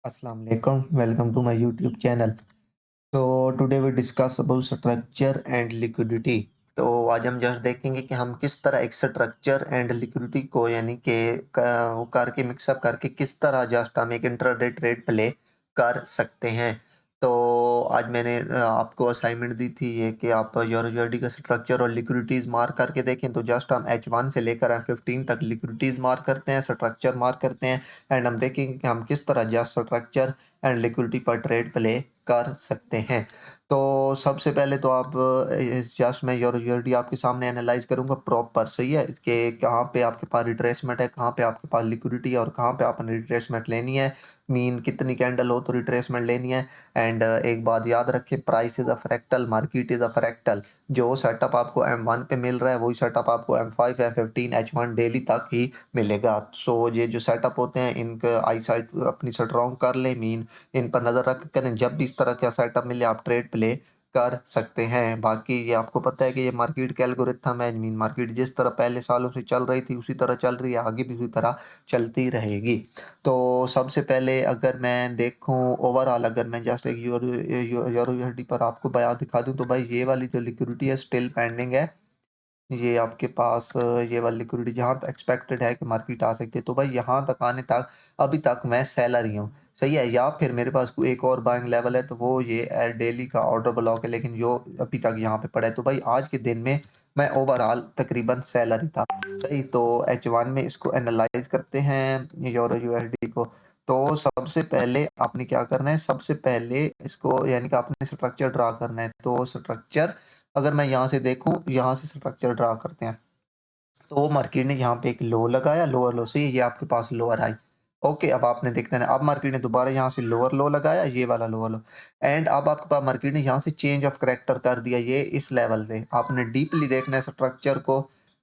Assalamu alaikum. Welcome to my YouTube channel. तो today we discuss about structure and liquidity. तो आज हम just देखेंगे कि हम किस तरह एक स्ट्रक्चर एंड लिक्विडिटी को यानी कि वो करके मिक्सअप करके किस तरह जस्ट हम एक इंट्राडे ट्रेड प्ले कर सकते हैं। तो आज मैंने आपको असाइनमेंट दी थी ये कि आप यूरोडी का स्ट्रक्चर और लिक्विडिटीज मार्क करके देखें। तो जस्ट हम H1 से लेकर M15 तक लिक्विडिटीज मार्क करते हैं, स्ट्रक्चर मार्क करते हैं एंड हम देखेंगे कि हम किस तरह जस्ट स्ट्रक्चर एंड लिक्विडिटी पर ट्रेड प्ले कर सकते हैं। तो सबसे पहले तो आप जस्ट मैं यूरोडी आपके सामने एनालाइज करूंगा प्रॉपर, सही है, कि कहाँ पे आपके पास रिट्रेसमेंट है, कहाँ पे आपके पास लिक्विडिटी है और कहाँ पे आपने रिट्रेसमेंट लेनी है। मीन कितनी कैंडल हो तो रिट्रेसमेंट लेनी है। एंड एक बात याद रखें, price is a fractal, market is a fractal. जो सेटअप आपको M1 पे मिल रहा है वही सेटअप आपको M5 M15 H1 डेली तक ही मिलेगा। सो ये जो सेटअप होते हैं इनका आई साइट अपनी स्ट्रॉन्ग कर लें, मीन इन पर नज़र रख करें। जब भी इस तरह का सेटअप मिले आप ट्रेड प्ले कर सकते हैं। बाकी ये आपको पता है कि ये मार्केट का एल्गोरिथम है, मीन मार्केट जिस तरह पहले सालों से चल रही थी उसी तरह चल रही है, आगे भी उसी तरह चलती रहेगी। तो सबसे पहले अगर मैं देखूं ओवरऑल, अगर मैं जस्ट एक यूरो पर आपको बयान दिखा दूं तो भाई ये वाली जो लिक्विडिटी है स्टिल पेंडिंग है। ये आपके पास ये वाली लिक्विडिटी जहाँ तक एक्सपेक्टेड है कि मार्केट आ सकती है, तो भाई यहाँ तक आने तक अभी तक मैं सेलर ही हूँ, सही है। या फिर मेरे पास कोई एक और बाइंग लेवल है तो वो ये डेली का ऑर्डर ब्लॉक है, लेकिन जो अभी तक यहाँ पे पड़ा है तो भाई आज के दिन में मैं ओवरऑल तकरीबन सेलर ही था, सही। तो H1 में इसको एनालाइज करते हैं यूरो यूएसडी को। तो सबसे पहले आपने क्या करना है, सबसे पहले इसको यानी कि आपने स्ट्रक्चर ड्रा करना है। तो स्ट्रक्चर अगर मैं यहाँ से देखूँ, यहाँ से स्ट्रक्चर ड्रा करते हैं तो मार्केट ने यहाँ पे एक लो लगाया, लोअर लो से ये आपके पास लोअर आई। ओके, अब आपने देखते हैं अब मार्केट ने दोबारा यहाँ से लोअर लो लगाया, ये वाला लोअर लो। एंड अब आपके पास मार्केट ने यहाँ से चेंज ऑफ करेक्टर कर दिया, ये इस लेवल से आपने डीपली देखना है स्ट्रक्चर को।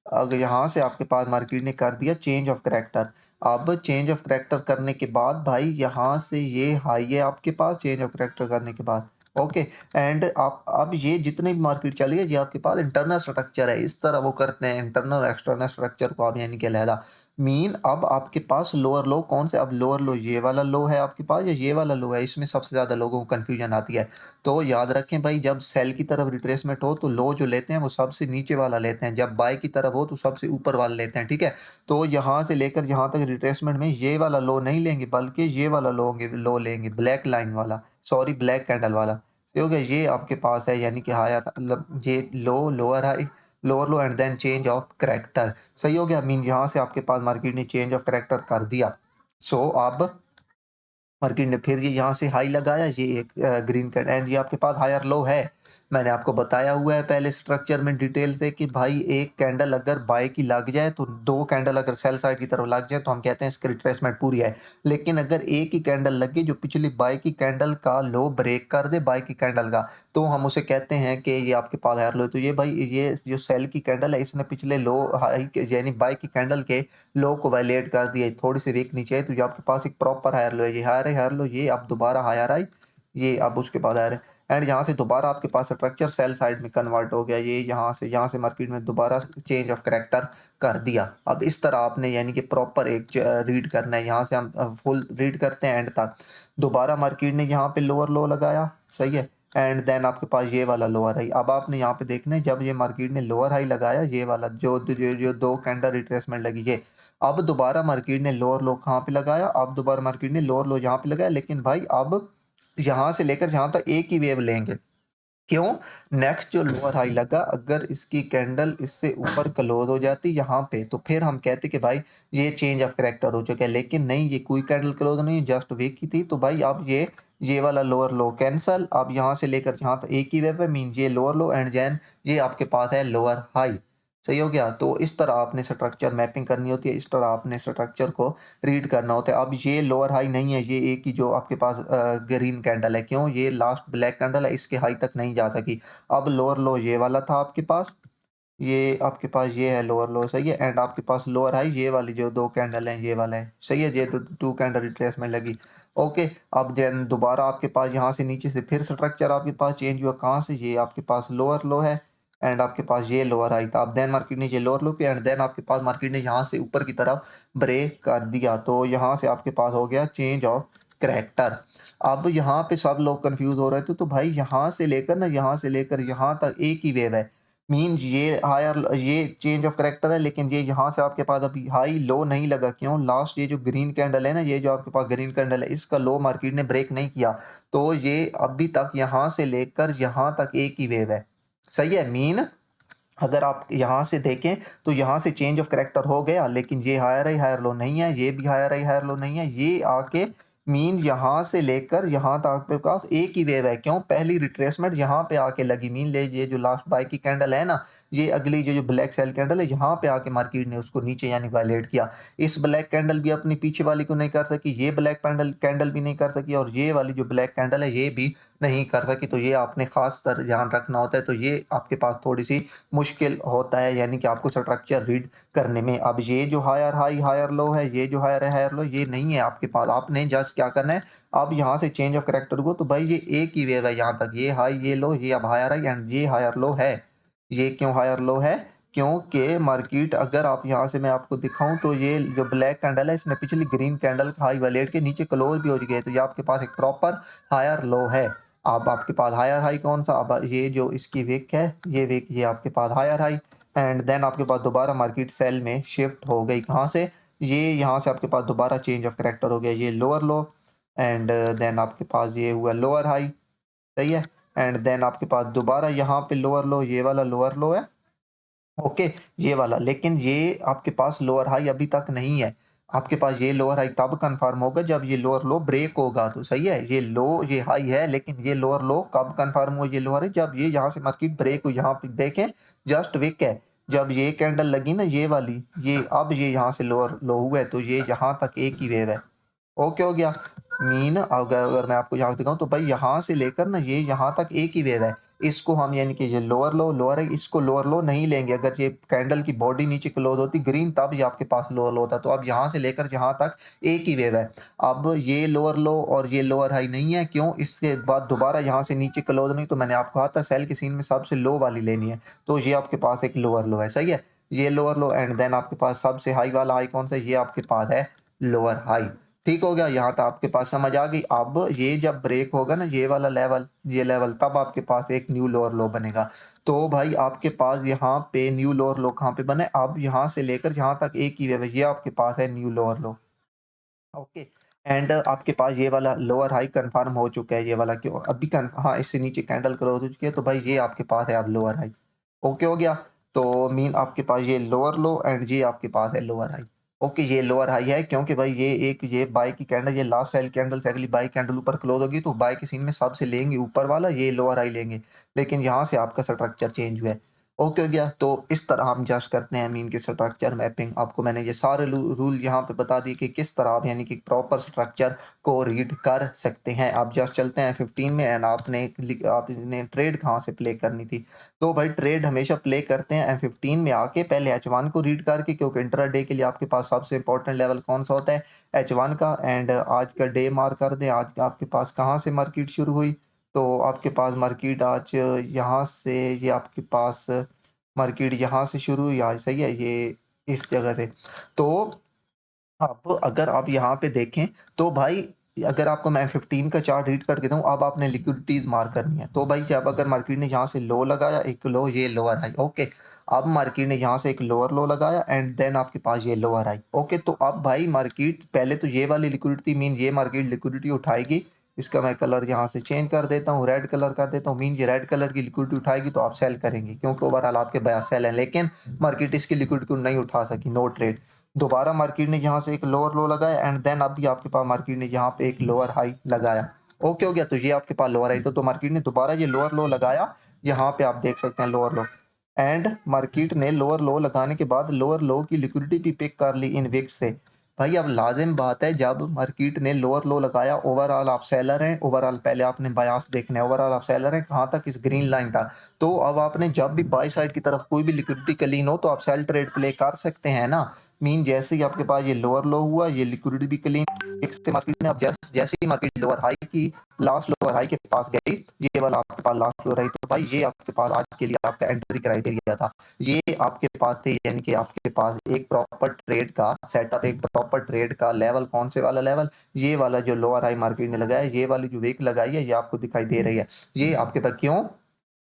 अगर यहाँ से आपके पास मार्केट ने कर दिया चेंज ऑफ करेक्टर, अब चेंज ऑफ करेक्टर करने के बाद भाई यहाँ से ये हाई है आपके पास चेंज ऑफ करेक्टर करने के बाद। ओके, एंड आप अब ये जितने भी मार्केट चली है ये आपके पास इंटरनल स्ट्रक्चर है, इस तरह वो करते हैं इंटरनल और एक्सटर्नल स्ट्रक्चर को आप यानी कि अलहदा। मीन अब आपके पास लोअर लो कौन से, अब लोअर लो ये वाला लो है आपके पास या ये वाला लो है, इसमें सबसे ज़्यादा लोगों को कन्फ्यूजन आती है। तो याद रखें भाई, जब सेल की तरफ रिट्रेसमेंट हो तो लो जो लेते हैं वो सबसे नीचे वाला लेते हैं, जब बाय की तरफ हो तो सबसे ऊपर वाला लेते हैं, ठीक है। तो यहाँ से लेकर यहाँ तक रिट्रेसमेंट में ये वाला लो नहीं लेंगे बल्कि ये वाला लो लेंगे, ब्लैक लाइन वाला, सॉरी ब्लैक कैंडल वाला। ये हो गया, ये आपके पास है यानी कि हायर मतलब ये low lower high, lower low and then change of character, सही हो गया। मीन यहाँ से आपके पास मार्केट ने चेंज ऑफ करेक्टर कर दिया। सो अब मार्केट ने फिर ये यहाँ से हाई लगाया, ये एक ग्रीन कैंडल एंड ये आपके पास हायर लो है। मैंने आपको बताया हुआ है पहले स्ट्रक्चर में डिटेल से कि भाई एक कैंडल अगर बाय की लग जाए तो दो कैंडल अगर सेल साइड की तरफ लग जाए तो हम कहते हैं इसकी रिट्रेसमेंट पूरी है। लेकिन अगर एक ही कैंडल लगे जो पिछली बाय की कैंडल का लो ब्रेक कर दे बाय की कैंडल का, तो हम उसे कहते हैं कि ये आपके पास हायर लो। तो ये भाई ये जो सेल की कैंडल है इसने पिछले लो हाई यानी बाय की कैंडल के लो को वायलेट कर दिया, थोड़ी सी वीक नीचे है तो ये आपके पास एक प्रॉपर हायर लो है, ये हायर है हायर लो, ये अब दोबारा हायर आई, ये अब उसके बाद हायर है। एंड यहाँ से दोबारा आपके पास स्ट्रक्चर सेल साइड में कन्वर्ट हो गया, ये यहाँ से मार्केट में दोबारा चेंज ऑफ करेक्टर कर दिया। अब इस तरह आपने यानी कि प्रॉपर एक रीड करना है, यहाँ से हम फुल रीड करते हैं एंड तक। दोबारा मार्केट ने यहाँ पे लोअर लो लगाया, सही है, एंड देन आपके पास ये वाला लोअर हाई। अब आपने यहाँ पे देखना है जब ये मार्केट ने लोअर हाई लगाया, ये वाला जो दो कैंडल रिट्रेसमेंट लगी ये, अब दोबारा मार्केट ने लोअर लो कहाँ पे लगाया, अब दोबारा मार्केट ने लोअर लो यहाँ पे लगाया, लेकिन भाई अब यहाँ से लेकर यहाँ तक एक ही वेव लेंगे। क्यों? नेक्स्ट जो लोअर हाई लगा अगर इसकी कैंडल इससे ऊपर क्लोज हो जाती यहाँ पे तो फिर हम कहते कि भाई ये चेंज ऑफ करेक्टर हो चुका है, लेकिन नहीं, ये कोई कैंडल क्लोज नहीं, जस्ट वीक की थी। तो भाई अब ये वाला लोअर लो कैंसल, अब यहाँ से लेकर यहाँ तक एक ही वेव है, मीन ये लोअर लो एंड जैन ये आपके पास है लोअर हाई, सही हो गया। तो इस तरह आपने स्ट्रक्चर मैपिंग करनी होती है, इस तरह आपने स्ट्रक्चर को रीड करना होता है। अब ये लोअर हाई नहीं है, ये एक ही जो आपके पास ग्रीन कैंडल है, क्यों, ये लास्ट ब्लैक कैंडल है, इसके हाई तक नहीं जा सकी। अब लोअर लो ये वाला था आपके पास, ये आपके पास ये है लोअर लो, सही है, एंड आपके पास लोअर हाई ये वाली जो दो कैंडल हैं ये वाला है, सही है, ये टू कैंडल रिट्रेसमेंट लगी। ओके, अब देन दोबारा आपके पास यहाँ से नीचे से फिर स्ट्रक्चर आपके पास चेंज हुआ, कहाँ से, ये आपके पास लोअर लो है एंड आपके पास ये लोअर हाई था। अब देन मार्केट ने ये लोअर लो किया एंड देन आपके पास मार्केट ने यहाँ से ऊपर की तरफ ब्रेक कर दिया, तो यहाँ से आपके पास हो गया चेंज ऑफ करैक्टर। अब यहाँ पे सब लोग कंफ्यूज हो रहे थे, तो भाई यहाँ से लेकर ना यहाँ से लेकर यहाँ तक एक ही वेव है। मीन्स ये हायर ये चेंज ऑफ करैक्टर है, लेकिन ये यहाँ से आपके पास अभी हाई लो नहीं लगा। क्यों? लास्ट ये जो ग्रीन कैंडल है ना, ये जो आपके पास ग्रीन कैंडल है, इसका लो मार्केट ने ब्रेक नहीं किया, तो ये अभी तक यहाँ से लेकर यहाँ तक एक ही वेव है। सही है। मीन अगर आप यहाँ से देखें तो यहाँ से चेंज ऑफ करैक्टर हो गया, लेकिन ये हायर हाई हायर लो नहीं है, ये भी हायर हाई हायर लो नहीं है, ये आके मीन यहाँ से लेकर यहाँ तक आपके पास एक ही वेव है। क्यों? पहली रिट्रेसमेंट यहाँ पे आके लगी। मीन ले ये जो लास्ट बाय की कैंडल है ना, ये अगली जो ब्लैक सेल कैंडल है, यहाँ पे आके मार्केट ने उसको नीचे यानी वायलेट किया। इस ब्लैक कैंडल भी अपनी पीछे वाली को नहीं कर सकी, ये ब्लैक कैंडल कैंडल भी नहीं कर सकी, और ये वाली जो ब्लैक कैंडल है ये भी नहीं कर सकी। तो ये आपने खास तर ध्यान रखना होता है। तो ये आपके पास थोड़ी सी मुश्किल होता है, यानी कि आपको स्ट्रक्चर रीड करने में। अब ये जो हायर हाई हायर लो है, ये जो हायर हायर लो, ये नहीं है आपके पास। आपने जस्ट क्या करना है, अब यहाँ से चेंज ऑफ करैक्टर को, तो भाई ये एक ही वेव है यहाँ तक, ये हाई ये लो, ये अब हायर हाई एंड ये हायर लो है। ये क्यों हायर लो है? क्योंकि मार्केट, अगर आप यहाँ से मैं आपको दिखाऊं, तो ये जो ब्लैक कैंडल है, इसने पिछली ग्रीन कैंडल का हाई वालेट के नीचे क्लोज भी हो गए, तो ये आपके पास एक प्रॉपर हायर लो है। अब आपके पास हायर हाई कौन सा? अब ये जो इसकी विक है, ये विक, ये आपके पास हायर हाई, एंड देन आपके पास दोबारा मार्केट सेल में शिफ्ट हो गई। कहाँ से? ये यहाँ से आपके पास दोबारा चेंज ऑफ करैक्टर हो गया, ये लोअर लो, एंड देन आपके पास ये हुआ लोअर हाई। सही है। एंड देन आपके पास दोबारा यहाँ पे लोअर लो, ये वाला लोअर लो है, ओके, ये वाला। लेकिन ये आपके पास लोअर हाई अभी तक नहीं है। आपके पास ये लोअर हाई तब कंफर्म होगा जब ये लोअर लो ब्रेक होगा। तो सही है, ये लो ये हाई है, लेकिन ये लोअर लो कब कंफर्म हुआ? ये लोअर है जब ये यहाँ से मार्केट ब्रेक हुई। यहाँ पे देखें, जस्ट विक है, जब ये कैंडल लगी ना ये वाली, ये अब ये यहाँ से लोअर लो हुआ है, तो ये यहाँ तक एक ही वेव है। ओके हो गया। मीन अगर अगर मैं आपको यहाँ दिखाऊं, तो भाई यहाँ से लेकर ना ये यहाँ तक एक ही वेव है। इसको हम यानी कि ये लोअर लो लोअर है, इसको लोअर लो नहीं लेंगे। अगर ये कैंडल की बॉडी नीचे क्लोज होती ग्रीन, तब ये आपके पास लोअर लो होता। तो अब यहाँ से लेकर यहाँ तक एक ही वेव है। अब ये लोअर लो और ये लोअर हाई नहीं है। क्यों? इसके बाद दोबारा यहाँ से नीचे क्लोज नहीं, तो मैंने आपको कहा था सेल के सीन में सबसे लो वाली लेनी है। तो ये आपके पास एक लोअर लो है। सही है, ये लोअर लो, एंड देन आपके पास सबसे हाई वाला हाई कौन सा है? ये आपके पास है लोअर हाई। ठीक हो गया, यहाँ तक आपके पास समझ आ गई। अब ये जब ब्रेक होगा ना ये वाला लेवल, ये लेवल, तब आपके पास एक न्यू लोअर लो बनेगा। तो भाई आपके पास यहाँ पे न्यू लोअर लो कहाँ पे बने? अब यहाँ से लेकर यहाँ तक एक ही वेव है, ये आपके पास है new lower low. Okay, and आपके पास ये वाला लोअर हाई कंफर्म हो चुका है, ये वाला क्यों अभी हाँ, इससे नीचे कैंडल क्लोज हो चुकी है, तो भाई ये आपके पास है अब लोअर हाई। ओके हो गया। तो मीन आपके पास ये लोअर लो एंड ये आपके पास है लोअर हाई। ओके, ये लोअर हाई है क्योंकि भाई ये एक ये बाय की कैंडल, ये लास्ट सेल कैंडल से अगली बाय कैंडल ऊपर क्लोज होगी, तो बाय के सीन में सबसे लेंगे ऊपर वाला, ये लोअर हाई लेंगे। लेकिन यहाँ से आपका स्ट्रक्चर चेंज हुआ है। ओके हो गया। तो इस तरह हम जज करते हैं मीन की स्ट्रक्चर मैपिंग। आपको मैंने ये सारे रूल यहाँ पे बता दिए कि किस तरह आप यानी कि प्रॉपर स्ट्रक्चर को रीड कर सकते हैं। आप जस्ट चलते हैं 15 में, एंड आपने ट्रेड कहाँ से प्ले करनी थी। तो भाई ट्रेड हमेशा प्ले करते हैं M15 में आके, पहले H1 को रीड करके, क्योंकि इंट्राडे के लिए आपके पास सबसे इंपॉर्टेंट लेवल कौन सा होता है? H1 का। एंड आज का डे मार्क कर दें, आज आपके पास कहाँ से मार्केट शुरू हुई? तो आपके पास मार्केट आज यहाँ से, ये आपके पास मार्केट यहाँ से शुरू हुई आज। सही है, ये इस जगह से। तो अब अगर आप यहाँ पे देखें, तो भाई अगर आपको मैं 15 का चार्ट रीड करके दूँ, अब आपने लिक्विडिटीज मार्क करनी है। तो भाई जब अगर मार्केट ने यहाँ से लो लगाया, एक लो, ये लोअर हाई, ओके। अब मार्केट ने यहाँ से एक लोअर लो लगाया, एंड देन आपके पास ये लोअर हाई, ओके। तो अब भाई मार्केट पहले तो ये वाली लिक्विडिटी, मीन ये मार्केट लिक्विडिटी उठाएगी। इसका मैं कलर यहाँ से चेंज कर देता हूँ, रेड कलर कर देता हूँ। मीन ये रेड कलर की लिक्विडिटी उठाएगी तो आप सेल करेंगे, क्योंकि ओवरऑल आपके बयास सेल है, लेकिन मार्केट इसकी लिक्विडिटी को नहीं उठा सकी, नो ट्रेड। दोबारा मार्केट ने यहाँ से एक लोअर लो लगाया, एंड देन अभी आपके पास मार्केट ने यहाँ पे एक लोअर हाई लगाया। ओके हो गया। तो ये आपके पास लोअर हाई, तो मार्केट ने दोबारा ये लोअर लो लगाया, यहाँ पे आप देख सकते हैं लोअर लो। एंड मार्केट ने लोअर लो लगाने के बाद लोअर लो की लिक्विडिटी भी पिक कर ली इन विक्स से। भाई अब लाजिम बात है, जब मार्केट ने लोअर लो लगाया, ओवरऑल आप सेलर हैं, ओवरऑल पहले आपने बायास देखना है, ओवरऑल आप सेलर हैं कहाँ तक? इस ग्रीन लाइन तक। तो अब आपने जब भी बाई साइड की तरफ कोई भी लिक्विडिटी क्लीन हो, तो आप सेल ट्रेड प्ले कर सकते हैं ना। मीन जैसे ही आपके पास ये लोअर लो हुआ, ये लिक्विडिटी भी क्लीन एक से मार्केट ने अब जैसे ही मार्केट लोअर हाई की, लास्ट लोअर हाई के पास गई, ये वाला आपके पास लास्ट लोअर हाई, तो भाई ये आपके पास आज के लिए आपका एंट्री क्राइटेरिया था। ये आपके पास थे, यानी कि आपके पास एक प्रॉपर ट्रेड का सेटअप, एक प्रॉपर ट्रेड का लेवल, कौन से वाला लेवल, ये वाला जो लोअर हाई मार्केट ने लगाया, ये वाली जो वेक लगाई है, ये आपको दिखाई दे रही है। ये आपके पास क्यों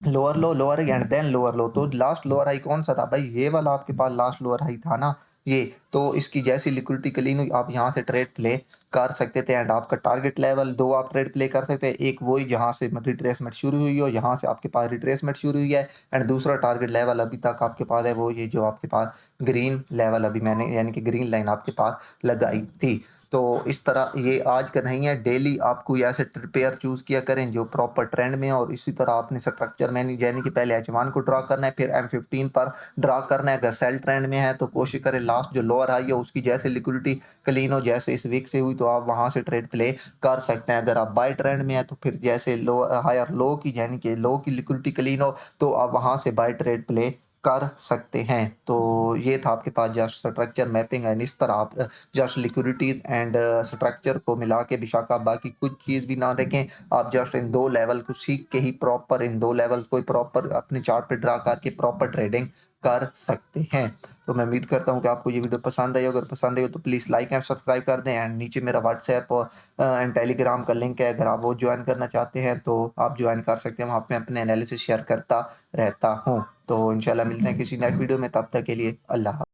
lower low, lower and then lower low, तो लास्ट लोअर हाई कौन सा था भाई, ये वाला आपके पास लास्ट लोअर हाई था ना ये। तो इसकी जैसी लिक्विडिटी क्लीन हुई, आप यहाँ से ट्रेड प्ले कर सकते थे, एंड आपका टारगेट लेवल दो आप ट्रेड प्ले कर सकते हैं। एक वही जहाँ से रिट्रेसमेंट शुरू हुई हो, यहाँ से आपके पास रिट्रेसमेंट शुरू हुई है, एंड दूसरा टारगेट लेवल अभी तक आपके पास है वो ये जो आपके पास ग्रीन लेवल अभी मैंने यानी कि ग्रीन लाइन आपके पास लगाई थी। तो इस तरह ये आज का नहीं है, डेली आपको ऐसे पेयर चूज किया करें जो प्रॉपर ट्रेंड में, और इसी तरह आपने स्ट्रक्चर में यानी कि पहले H1 को ड्रा करना है, फिर M15 पर ड्रा करना है। अगर सेल ट्रेंड में है तो कोशिश करें लास्ट जो लोअर हाई है उसकी जैसे लिक्विडिटी क्लीन हो, जैसे इस वीक से हुई, तो आप वहां से ट्रेड प्ले कर सकते हैं। अगर आप बाय ट्रेंड में है तो फिर जैसे लो हायर लो की यानी कि लो की लिक्विडिटी क्लीन हो, तो आप वहां से बाय ट्रेड प्ले कर सकते हैं। तो ये था आपके पास जस्ट स्ट्रक्चर मैपिंग, एंड इस तरह आप जस्ट लिक्विडिटी एंड स्ट्रक्चर को मिला के विशाखा बाकी कुछ चीज़ भी ना देखें, आप जस्ट इन दो लेवल को सीख के ही प्रॉपर इन दो लेवल को प्रॉपर अपने चार्ट पे ड्रा करके प्रॉपर ट्रेडिंग कर सकते हैं। तो मैं उम्मीद करता हूँ कि आपको ये वीडियो पसंद आई, अगर पसंद आई हो तो प्लीज़ लाइक एंड सब्सक्राइब कर दें, एंड नीचे मेरा व्हाट्सएप और एंड टेलीग्राम का लिंक है, अगर आप वो ज्वाइन करना चाहते हैं तो आप ज्वाइन कर सकते हैं, वहाँ पे अपने एनालिसिस शेयर करता रहता हूँ। तो इंशाल्लाह मिलते हैं किसी नेक्स्ट वीडियो में, तब तक के लिए अल्लाह।